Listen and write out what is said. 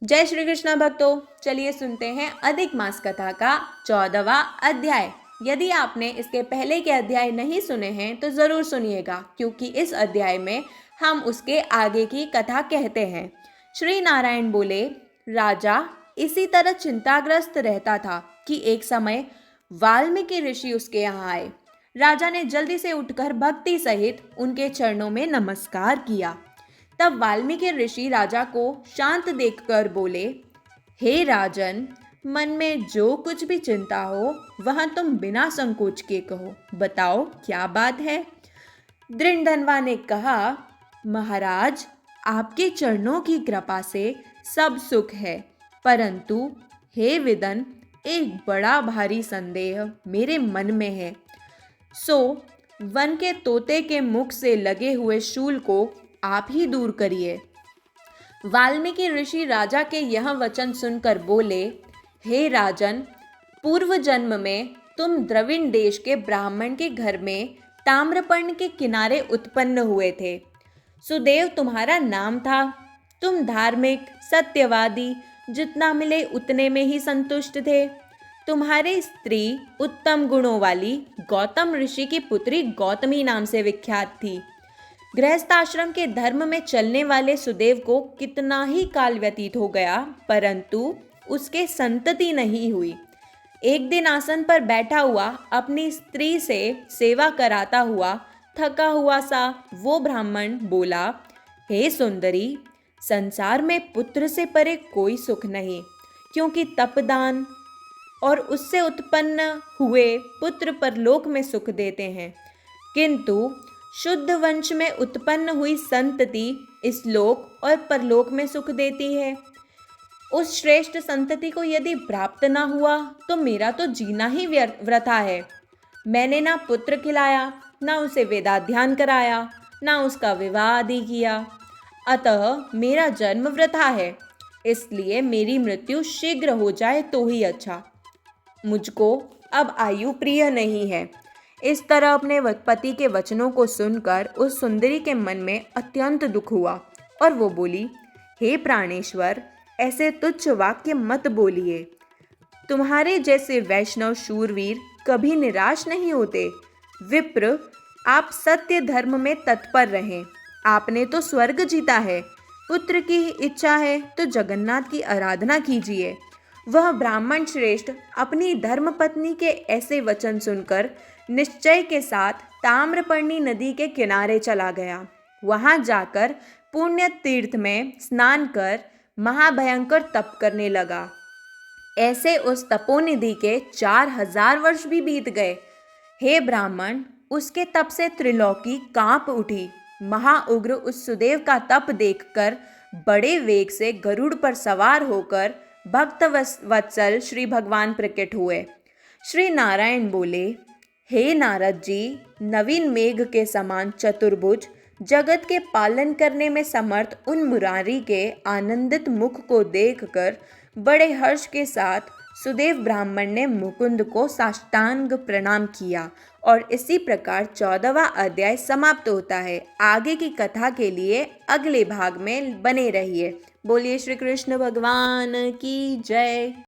जय श्री कृष्ण भक्तों, चलिए सुनते हैं अधिक मास कथा का 14वां अध्याय। यदि आपने इसके पहले के अध्याय नहीं सुने हैं तो ज़रूर सुनिएगा, क्योंकि इस अध्याय में हम उसके आगे की कथा कहते हैं। श्री नारायण बोले, राजा इसी तरह चिंताग्रस्त रहता था कि एक समय वाल्मीकि ऋषि उसके यहाँ आए। राजा ने जल्दी से उठकर भक्ति सहित उनके चरणों में नमस्कार किया। तब वाल्मीकि ऋषि राजा को शांत देखकर बोले, हे राजन, मन में जो कुछ भी चिंता हो वह तुम बिना संकोच के कहो, बताओ क्या बात है। दृढ़धनवा ने कहा, महाराज, आपके चरणों की कृपा से सब सुख है, परंतु हे विदन, एक बड़ा भारी संदेह मेरे मन में है। सो वन के तोते के मुख से लगे हुए शूल को आप ही दूर करिए। वाल्मीकि ऋषि राजा के यह वचन सुनकर बोले, हे राजन, पूर्व जन्म में तुम द्रविड़ देश के ब्राह्मण के घर में ताम्रपर्णी के किनारे उत्पन्न हुए थे। सुदेव तुम्हारा नाम था। तुम धार्मिक, सत्यवादी, जितना मिले उतने में ही संतुष्ट थे। तुम्हारी स्त्री उत्तम गुणों वाली गौतम ऋषि की पुत्री गौतमी नाम से विख्यात थी। गृहस्थाश्रम के धर्म में चलने वाले सुदेव को कितना ही काल व्यतीत हो गया, परंतु उसके संतति नहीं हुई। एक दिन आसन पर बैठा हुआ अपनी स्त्री से सेवा कराता हुआ थका हुआ सा वो ब्राह्मण बोला, हे सुंदरी, संसार में पुत्र से परे कोई सुख नहीं, क्योंकि तपदान और उससे उत्पन्न हुए पुत्र परलोक में सुख देते हैं, किंतु शुद्ध वंश में उत्पन्न हुई संतति इस लोक और परलोक में सुख देती है। उस श्रेष्ठ संतति को यदि प्राप्त ना हुआ तो मेरा तो जीना ही वृथा है। मैंने ना पुत्र खिलाया, ना उसे वेदाध्ययन कराया, ना उसका विवाह आदि किया, अतः मेरा जन्म वृथा है। इसलिए मेरी मृत्यु शीघ्र हो जाए तो ही अच्छा। मुझको अब आयु प्रिय नहीं है। इस तरह अपने पति के वचनों को सुनकर उस सुंदरी के मन में अत्यंत दुख हुआ और वो बोली, हे प्राणेश्वर, ऐसे तुच्छ वाक्य मत बोलिए। तुम्हारे जैसे वैष्णव शूरवीर कभी निराश नहीं होते। विप्र, आप सत्य धर्म में तत्पर रहें। आपने तो स्वर्ग जीता है। पुत्र की इच्छा है तो जगन्नाथ की आराधना कीजिए। वह ब्राह्मण श्रेष्ठ अपनी धर्मपत्नी के ऐसे वचन सुनकर निश्चय के साथ ताम्रपर्णी नदी के किनारे चला गया। वहां जाकर पुण्य तीर्थ में स्नान कर महाभयंकर तप करने लगा। ऐसे उस तपोनिधि के 4000 वर्ष भी बीत गए। हे ब्राह्मण, उसके तप से त्रिलोकी कांप उठी। महाउग्र उस सुदेव का तप देखकर बड़े वेग से गरुड़ पर सवार होकर भक्त वत्सल श्री भगवान प्रकट हुए। श्री नारायण बोले, हे नारद जी, नवीन मेघ के समान चतुर्भुज, जगत के पालन करने में समर्थ उन मुरारी के आनंदित मुख को देखकर बड़े हर्ष के साथ सुदेव ब्राह्मण ने मुकुंद को साष्टांग प्रणाम किया। और इसी प्रकार 14वां अध्याय समाप्त होता है। आगे की कथा के लिए अगले भाग में बने रहिए। बोलिए श्री कृष्ण भगवान की जय।